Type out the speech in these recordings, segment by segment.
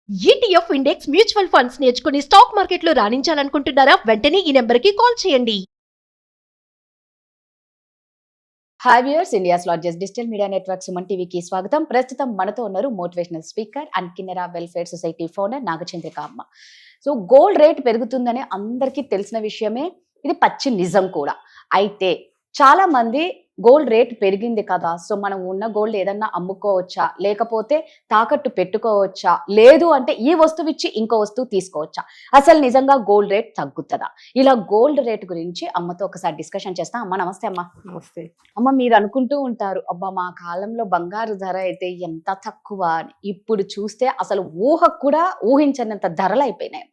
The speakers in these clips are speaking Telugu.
ఈటీఎఫ్ ఇండెక్స్ మ్యూచువల్ ఫండ్స్ నేర్చుకుని స్టాక్ మార్కెట్లో రాణించాలనుకుంటున్నారా? వెంటనే ఈ నెంబర్కి కాల్ చేయండి. Hi viewers, India's largest digital media network Suman టీవీకి స్వాగతం. ప్రస్తుతం మనతో ఉన్నారు motivational speaker and Kinnera welfare society founder Nagachandrika అమ్మ. సో గోల్డ్ రేట్ పెరుగుతుందని అందరికీ తెలిసిన విషయమే, ఇది పచ్చి నిజం కూడా. అయితే చాలా మంది గోల్డ్ రేట్ పెరిగింది కదా, సో మనం ఉన్న గోల్డ్ ఏదన్నా అమ్ముకోవచ్చా, లేకపోతే తాకట్టు పెట్టుకోవచ్చా, లేదు అంటే ఈ వస్తువు ఇచ్చి ఇంకో వస్తువు తీసుకోవచ్చా, అసలు నిజంగా గోల్డ్ రేట్ తగ్గుతుందా, ఇలా గోల్డ్ రేట్ గురించి అమ్మతో ఒకసారి డిస్కషన్ చేస్తాం. అమ్మ నమస్తే. అమ్మ నమస్తే. అమ్మ, మీరు అనుకుంటూ ఉంటారు, అబ్బా మా కాలంలో బంగారు ధర అయితే ఎంత తక్కువ అని. ఇప్పుడు చూస్తే అసలు ఊహకు కూడా ఊహించనంత ధరలు అయిపోయినాయి.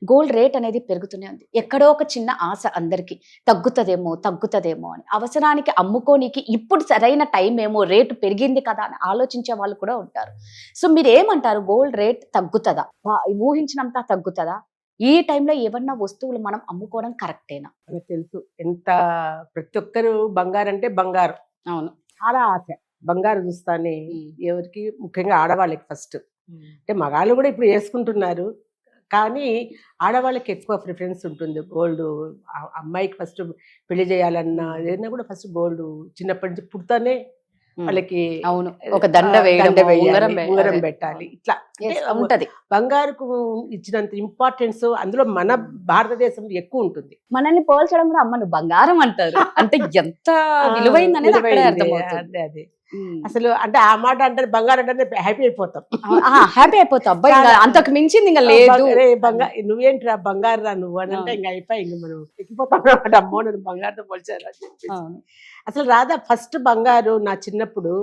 గోల్డ్ రేట్ అనేది పెరుగుతూనే ఉంది. ఎక్కడో ఒక చిన్న ఆశ అందరికి, తగ్గుతుందేమో అని. అవసరానికి అమ్ముకోనికి ఇప్పుడు సరైన టైం ఏమో, రేటు పెరిగింది కదా అని ఆలోచించే వాళ్ళు కూడా ఉంటారు. సో మీరు ఏమంటారు, గోల్డ్ రేట్ తగ్గుతుందా, ఊహించినంత తగ్గుతుందా? ఈ టైంలో ఏమన్నా వస్తువులు మనం అమ్ముకోవడం కరెక్టేనా? మనకు తెలుసు ఎంత ప్రతి ఒక్కరు బంగారు అంటే బంగారు, అవును, చాలా ఆశ. బంగారు చూస్తానే ఎవరికి, ముఖ్యంగా ఆడవాళ్ళకి ఫస్ట్. అంటే మగాళ్ళు కూడా ఇప్పుడు వేసుకుంటున్నారు, కానీ ఆడవాళ్ళకి ఎక్కువ ప్రిఫరెన్స్ ఉంటుంది. గోల్డ్ అమ్మాయికి ఫస్ట్ పెళ్లి చేయాలన్నా ఏదైనా కూడా ఫస్ట్ గోల్డ్ చిన్నప్పటి నుంచి పుడతానే వాళ్ళకి అవును, ఒక దండ వేయాలి, ఉంగరం పెట్టాలి, ఇట్లా ఉంటది. బంగారుకు ఇచ్చినంత ఇంపార్టెన్స్ అందులో మన భారతదేశంలో ఎక్కువ ఉంటుంది. మనల్ని పోల్చడం కూడా, అమ్మ నువ్వు బంగారం అంటారు అంటే ఎంత విలువైంది అనేది అక్కడే అర్థమవుతుంది. అదే అసలు అంటే ఆ మాట అంటే బంగారం అంటే హ్యాపీ అయిపోతాం, హ్యాపీ అయిపోతాం. అబ్బాయి అంతకు మించింది ఇంకా లేదు. నువ్వేంటి రా బంగారు రా నువ్వు అని అంటే ఇంకా అయిపోయి ఇంక మనం ఎక్కిపోతాం అన్నమాట. అమ్మో నన్ను బంగారుతో పోల్చారు అని చెప్పి. అసలు రాధా ఫస్ట్ బంగారు నా చిన్నప్పుడు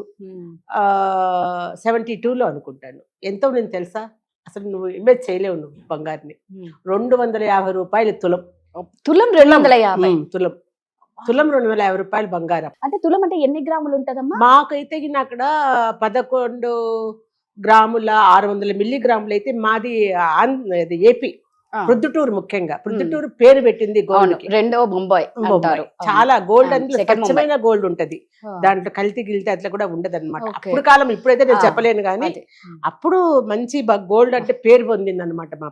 72లో అనుకుంటాను, ఎంతో నేను తెలుసా, అసలు నువ్వు ఇమేజ్ చేయలేవు నువ్వు బంగారుని. 250 రూపాయలు తులం. తులం 250? తులం 250 రూపాయలు బంగారం. అంటే తులం అంటే ఎన్ని గ్రాములు ఉంటదమ్మా? మాకైతే అక్కడ 11 గ్రాముల 600 మిల్లీగ్రాములు అయితే మాది ఏపీ ప్రొద్దుటూరు. ముఖ్యంగా ప్రొద్దుటూరు పేరు పెట్టింది గోల్డ్. రెండో ముంబై అంటారు. చాలా గోల్డ్ అందులో స్వచ్ఛమైన గోల్డ్ ఉంటది, దాంట్లో కల్తీ గిల్తీ అట్లా కూడా ఉండదు అనమాట. అప్పుడు కాలం, ఇప్పుడైతే నేను చెప్పలేను కానీ అప్పుడు మంచి గోల్డ్ అంటే పేరు పొందింది అనమాట మా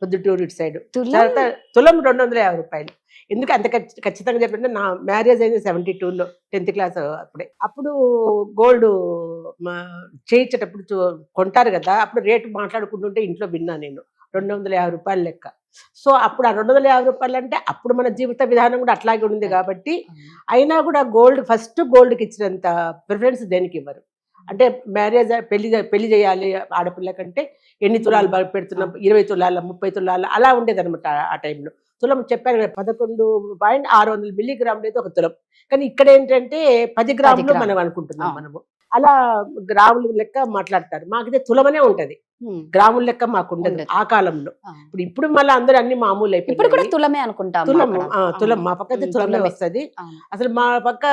పొద్దుటూరు ఇటు సైడ్. తులం 250 రూపాయలు. ఎందుకు అంత ఖచ్చితంగా చెప్పంటే, నా మ్యారేజ్ అయింది 72లో, 10th క్లాస్ అప్పుడే. అప్పుడు గోల్డ్ చేయించేటప్పుడు కొంటారు కదా, అప్పుడు రేటు మాట్లాడుకుంటుంటే ఇంట్లో విన్నా నేను, 250 రూపాయలు లెక్క. సో అప్పుడు ఆ 250 రూపాయలు అంటే అప్పుడు మన జీవిత విధానం కూడా అట్లాగే ఉంది కాబట్టి, అయినా కూడా గోల్డ్ ఫస్ట్ గోల్డ్కి ఇచ్చినంత ప్రిఫరెన్స్ దేనికి ఇవ్వరు. అంటే మ్యారేజ్ పెళ్లి చేయాలి ఆడపిల్ల కంటే ఎన్ని తులాలు పెడుతున్నాం, 20 తులాల 30 తులాల అలా ఉండేది అనమాట ఆ టైంలో. తులం చెప్పాను 11.600 మిల్లీగ్రాములు అయితే ఒక తులం. కానీ ఇక్కడ ఏంటంటే 10 గ్రాములు మనం అనుకుంటున్నాం మనము. అలా గ్రాములు లెక్క మాట్లాడతారు, మాకైతే తులమనే ఉంటది, గ్రాముల లెక్క మాకు ఉండదు ఆ కాలంలో. ఇప్పుడు మళ్ళీ అందరూ అన్ని మామూలు అయిపోయి తులమే అనుకుంటాం. తులం మా పక్క అయితే తులమే వస్తుంది. అసలు మా పక్క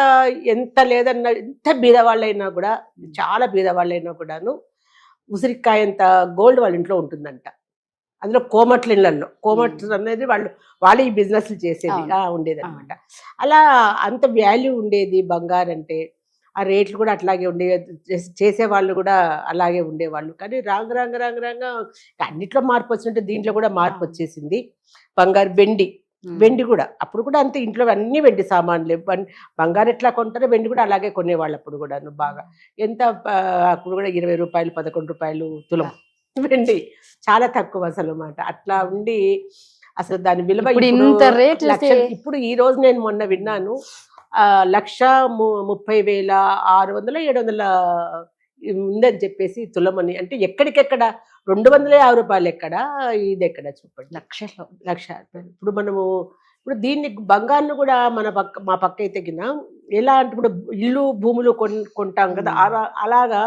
ఎంత లేదన్నా, ఎంత బీదవాళ్ళైనా కూడా, చాలా బీదవాళ్ళైనా కూడాను ఉసిరికాయంత గోల్డ్ వాళ్ళ ఇంట్లో ఉంటుందంట. అందులో కోమట్ల ఇళ్లలో, కోమట్లు అనేది వాళ్ళు ఈ బిజినెస్లు చేసేది ఉండేది అనమాట. అలా అంత వాల్యూ ఉండేది బంగారు అంటే. ఆ రేట్లు కూడా అట్లాగే ఉండేవి, చేసేవాళ్ళు కూడా అలాగే ఉండేవాళ్ళు. కానీ రాంగ అన్నిట్లో మార్పు వచ్చినట్టు దీంట్లో కూడా మార్పు వచ్చేసింది. బంగారు, వెండి కూడా అప్పుడు కూడా అంతే, ఇంట్లో అన్ని వెండి సామాన్లు. బంగారు ఎట్లా కొంటారో వెండి కూడా అలాగే కొనేవాళ్ళు అప్పుడు కూడా. బాగా ఎంత అప్పుడు కూడా 20 రూపాయలు 11 రూపాయలు తులం వెండి, చాలా తక్కువ అసలు అన్నమాట. అట్లా ఉండి అసలు దాని విలువ ఇప్పుడు ఈ రోజు నేను మొన్న విన్నాను, 1,30,600 700 ఉందని చెప్పేసి తులమని. అంటే ఎక్కడికెక్కడ 250 రూపాయలు ఎక్కడ, ఇది ఎక్కడ చూపండి, లక్ష. ఇప్పుడు మనము దీన్ని బంగారును కూడా మా పక్క అయితే కింద ఎలా అంటే, ఇప్పుడు ఇల్లు భూములు కొంటాం కదా, అలాగా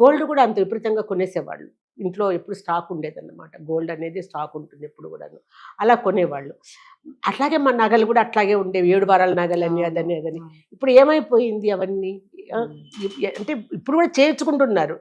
గోల్డ్ కూడా అంత విపరీతంగా కొనేసేవాళ్ళు. ఇంట్లో ఎప్పుడు స్టాక్ ఉండేదన్నమాట, గోల్డ్ అనేది స్టాక్ ఉంటుంది ఎప్పుడు కూడా, అలా కొనేవాళ్ళు. అట్లాగే మన నగలు కూడా అట్లాగే ఉండేవి, 7 వారాల నగలని అదని. ఇప్పుడు ఏమైపోయింది అవన్నీ అంటే, ఇప్పుడు కూడా చేర్చుకుంటున్నారు,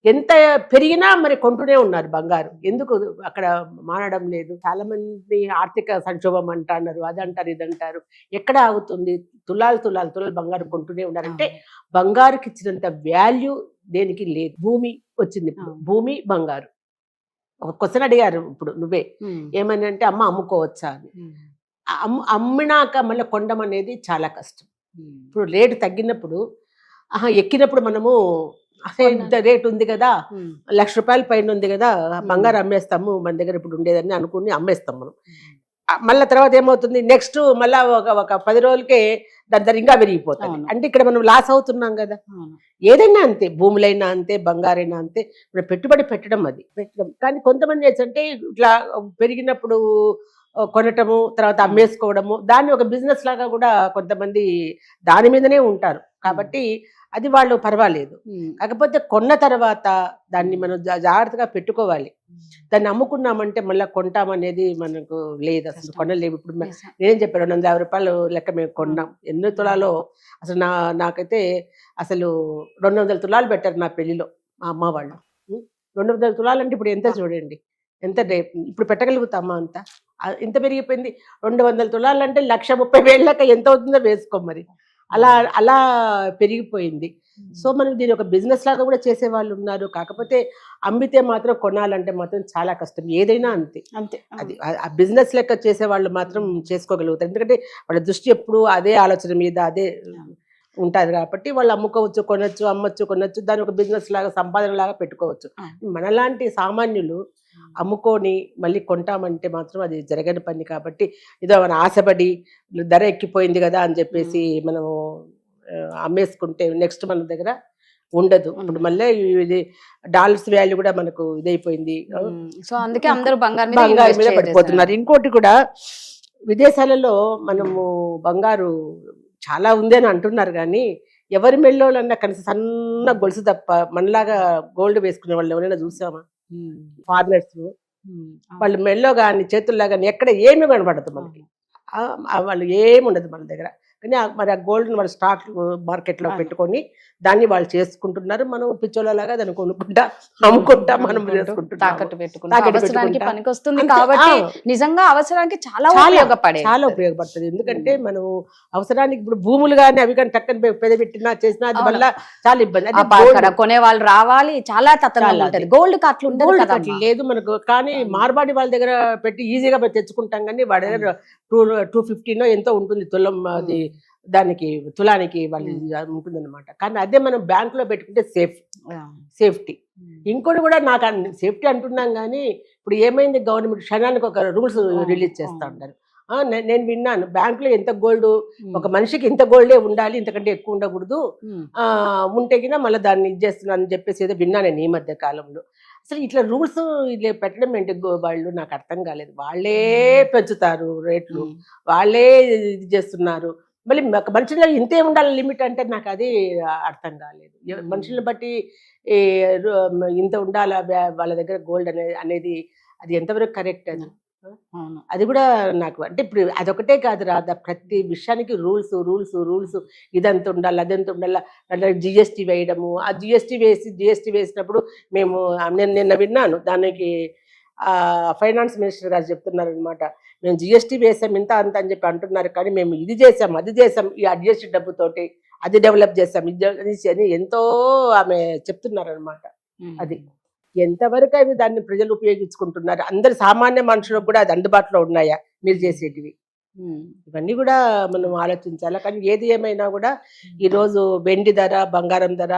ఎంత పెరిగినా మరి కొంటూనే ఉన్నారు బంగారు. ఎందుకు అక్కడ మానడం లేదు? చాలా మంది ఆర్థిక సంక్షోభం అంటున్నారు, అదంటారు ఇదంటారు, ఎక్కడ ఆగుతుంది? తులాలు బంగారు కొంటూనే ఉన్నారంటే బంగారుకి ఇచ్చినంత వాల్యూ దేనికి లేదు. భూమి వచ్చింది, భూమి బంగారు ఒక క్వశ్చన్ అడిగారు ఇప్పుడు నువ్వే ఏమని అంటే అమ్మ అమ్ముకోవచ్చా అని. అమ్మినాక మళ్ళీ కొండం అనేది చాలా కష్టం. ఇప్పుడు రేటు తగ్గినప్పుడు ఎక్కినప్పుడు మనము ఇంత రేటు ఉంది కదా, ₹1,00,000 పైన ఉంది కదా, బంగారం అమ్మేస్తాము, మన దగ్గర ఇప్పుడు ఉండేదని అనుకుని అమ్మేస్తాం మనం. మళ్ళీ తర్వాత ఏమవుతుంది, నెక్స్ట్ మళ్ళా ఒక 10 రోజులకే దాని ధర ఇంకా పెరిగిపోతుంది. అంటే ఇక్కడ మనం లాస్ అవుతున్నాం కదా. ఏదైనా అంతే, భూములైనా అంతే, బంగారైనా అంతే, ఇప్పుడు పెట్టుబడి పెట్టడం కానీ కొంతమంది ఏంటంటే ఇట్లా పెరిగినప్పుడు కొనటము, తర్వాత అమ్మేసుకోవడము, దాన్ని ఒక బిజినెస్ లాగా కూడా కొంతమంది దాని మీదనే ఉంటారు. కాబట్టి అది వాళ్ళు పర్వాలేదు. కాకపోతే కొన్న తర్వాత దాన్ని మనం జాగ్రత్తగా పెట్టుకోవాలి. దాన్ని అమ్ముకున్నామంటే మళ్ళీ కొంటామనేది మనకు లేదు, అసలు కొనలేము. ఇప్పుడు నేనేం చెప్పాను, ₹250 లెక్క మేము కొన్నాం. ఎన్నో తులాలో అసలు నాకైతే అసలు 200 తులాలు పెట్టారు నా పెళ్లిలో మా అమ్మ వాళ్ళు. 200 తులాలు అంటే ఇప్పుడు ఎంత చూడండి, ఎంత ఇప్పుడు పెట్టగలుగుతామా అంత, ఇంత పెరిగిపోయింది. 200 తులాలు అంటే 1,30,000 లెక్క ఎంత అవుతుందో వేసుకో మరి. అలా పెరిగిపోయింది. సో మనకి దీని ఒక బిజినెస్ లాగా కూడా చేసే వాళ్ళు ఉన్నారు. కాకపోతే అమ్మితే మాత్రం కొనాలంటే మాత్రం చాలా కష్టం. ఏదైనా అంతే అంతే, అది ఆ బిజినెస్ లెక్క చేసే వాళ్ళు మాత్రం చేసుకోగలుగుతారు. ఎందుకంటే వాళ్ళ దృష్టి ఎప్పుడు అదే ఆలోచన మీద అదే ఉంటుంది. కాబట్టి వాళ్ళు అమ్ముకోవచ్చు, కొనొచ్చు, అమ్మొచ్చు, కొనొచ్చు, దాని ఒక బిజినెస్ లాగా సంపాదన లాగా పెట్టుకోవచ్చు. మనలాంటి సామాన్యులు అమ్ముకొని మళ్ళీ కొంటామంటే మాత్రం అది జరగని పని. కాబట్టి ఏదో మన ఆశపడి ధర ఎక్కిపోయింది కదా అని చెప్పేసి మనము అమ్మేసుకుంటే నెక్స్ట్ మన దగ్గర ఉండదు. ఇప్పుడు మళ్ళీ ఇది డాలర్స్ వాల్యూ కూడా మనకు ఇదైపోయింది. సో అందుకే అందరూ బంగారం మీద పడిపోతున్నారు. ఇంకోటి కూడా విదేశాలలో మనము బంగారు చాలా ఉంది అని అంటున్నారు, కానీ ఎవరి మెళ్ళోళ్ళన్నా కనీసం సన్న గొలుసు తప్ప మనలాగా గోల్డ్ వేసుకునే వాళ్ళు ఎవరైనా చూసామా? ఫారినర్స్ వాళ్ళు మెల్లో కానీ చేతుల్లో కానీ ఎక్కడ ఏమి కనబడదు మనకి. వాళ్ళు ఏమి ఉండదు మన దగ్గర. కానీ మరి ఆ గోల్డ్ని వాళ్ళు స్టాక్ మార్కెట్లో పెట్టుకొని దాన్ని వాళ్ళు చేసుకుంటున్నారు. మనం పిచ్చోళ్ళలాగా దాన్ని కొనుక్కుంటా అమ్ముకుంటా మనం తాకట్టు పెట్టుకుంటాం. పనికొస్తుంది కాబట్టి నిజంగా అవసరానికి చాలా ఉపయోగపడుతుంది. ఎందుకంటే మనం అవసరానికి ఇప్పుడు భూములు కానీ అవి కానీ టక్కని పెదబెట్టినా చేసినా అది వల్ల చాలా ఇబ్బంది. కొనే వాళ్ళు రావాలి, చాలా తత్వం. గోల్డ్ అట్లా ఉండదు లేదు మనకు. కానీ మార్వాడి వాళ్ళ దగ్గర పెట్టి ఈజీగా తెచ్చుకుంటాం, కానీ వాడి దగ్గర 250 ఎంతో ఉంటుంది తులం, అది దానికి తులానికి వాళ్ళు ఉంటుంది అనమాట. కానీ అదే మనం బ్యాంకులో పెట్టుకుంటే సేఫ్టీ. ఇంకోటి కూడా నాకు సేఫ్టీ అంటున్నాం, కానీ ఇప్పుడు ఏమైంది, గవర్నమెంట్ క్షణానికి ఒక రూల్స్ రిలీజ్ చేస్తూ ఉంటారు. నేను విన్నాను, బ్యాంకులో ఎంత గోల్డ్, ఒక మనిషికి ఇంత గోల్డే ఉండాలి, ఇంతకంటే ఎక్కువ ఉండకూడదు, ఉంటే కినా మళ్ళీ దాన్ని ఇది చేస్తున్నాను అని చెప్పేసి ఏదో విన్నాను నేను ఈ మధ్య కాలంలో. అసలు ఇట్లా రూల్స్ ఇట్లా పెట్టడం ఏంటి వాళ్ళు, నాకు అర్థం కాలేదు. వాళ్ళే పెంచుతారు రేట్లు, వాళ్ళే ఇది చేస్తున్నారు. మళ్ళీ మనుషుల్లో ఇంతే ఉండాలి లిమిట్ అంటే నాకు అది అర్థం కాలేదు. మనుషులను బట్టి ఇంత ఉండాలా వాళ్ళ దగ్గర గోల్డ్ అనేది అది ఎంతవరకు కరెక్ట్ అది. అది కూడా నాకు అంటే ఇప్పుడు అదొకటే కాదు రాదా, ప్రతి విషయానికి రూల్స్ ఇదంతా ఉండాలి, అదంతా ఉండాలి. దాంట్లో జిఎస్టీ వేయడము, ఆ జిఎస్టీ వేసినప్పుడు మేము నిన్న విన్నాను, దానికి ఫైనాన్స్ మినిస్టర్ గారు చెప్తున్నారు అనమాట, మేము జిఎస్టీ వేసాం ఇంత అంత అని చెప్పి అంటున్నారు, కానీ మేము ఇది చేసాం అది చేసాం, ఈ జిఎస్టీ డబ్బుతోటి అది డెవలప్ చేసాం అని ఎంతో ఆమె చెప్తున్నారు అనమాట. అది ఎంతవరకు అవి దాన్ని ప్రజలు ఉపయోగించుకుంటున్నారు, అందరు సామాన్య మనుషులకు కూడా అది అందుబాటులో ఉన్నాయా మీరు చేసేటివి, ఇవన్నీ కూడా మనం ఆలోచించాలి. కానీ ఏది ఏమైనా కూడా ఈరోజు వెండి ధర, బంగారం ధర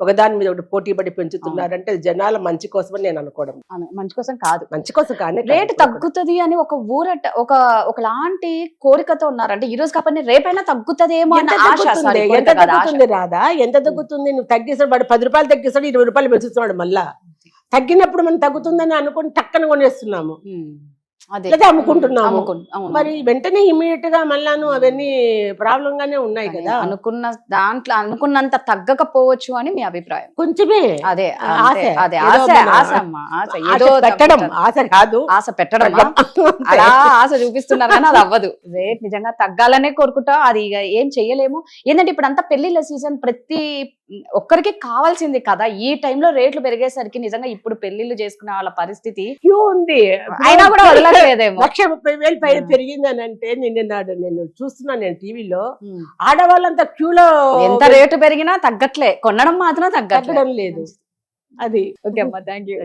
ఒకదాని మీద ఒకటి పోటీ పడి పెంచుతున్నారంటే జనాల మంచి కోసమని నేను అనుకోవడం. మంచి కోసం కాదు, మంచి కోసం కానీ రేటు తగ్గుతుంది అని ఒక ఒకలాంటి కోరికతో ఉన్నారు. అంటే ఈ రోజు కాకపోతే రేపైనా తగ్గుతుందేమో. ఎంత తగ్గుతుంది రాదా, ఎంత తగ్గుతుంది? నువ్వు తగ్గిస్తాడు, వాడు ₹10 తగ్గిస్తాడు, ₹20 పెంచుతున్నాడు. మళ్ళా తగ్గినప్పుడు మనం తగ్గుతుందని అనుకుని టక్కన కొనేస్తున్నాము, లేదా అమ్ముకుంటున్నాము. మరి వెంటనే ఇమీడియట్ గా మళ్ళాను అవన్నీ ప్రాబ్లం గానే ఉన్నాయి కదా. అనుకున్నంత తగ్గకపోవచ్చు అని మీ అభిప్రాయం? కొంచెమే అదే పెట్టడం, ఆశ కాదు, ఆశ పెట్టడం. అలా ఆశ చూపిస్తున్నారు కానీ అది అవ్వదు. రేట్ నిజంగా తగ్గాలనే కోరుకుంటా, అది ఇక ఏం చెయ్యలేము. ఏంటంటే ఇప్పుడు అంతా పెళ్లిళ్ళ సీజన్, ప్రతి ఒక్కరికి కావాల్సింది కదా. ఈ టైంలో రేట్లు పెరిగేసరికి నిజంగా ఇప్పుడు పెళ్లిళ్ళు చేసుకునే వాళ్ళ పరిస్థితి ఉంది. అయినా కూడా వదలట్లేదేమో. 1,30,000 పైన పెరిగిందని అంటే నేను చూస్తున్నాను, నేను టీవీలో ఆడవాళ్ళంతా క్యూలో, ఎంత రేటు పెరిగినా తగ్గట్లే, కొనడం మాత్రం తగ్గట్లేదు. అది. ఓకే అమ్మా, థ్యాంక్ యూ.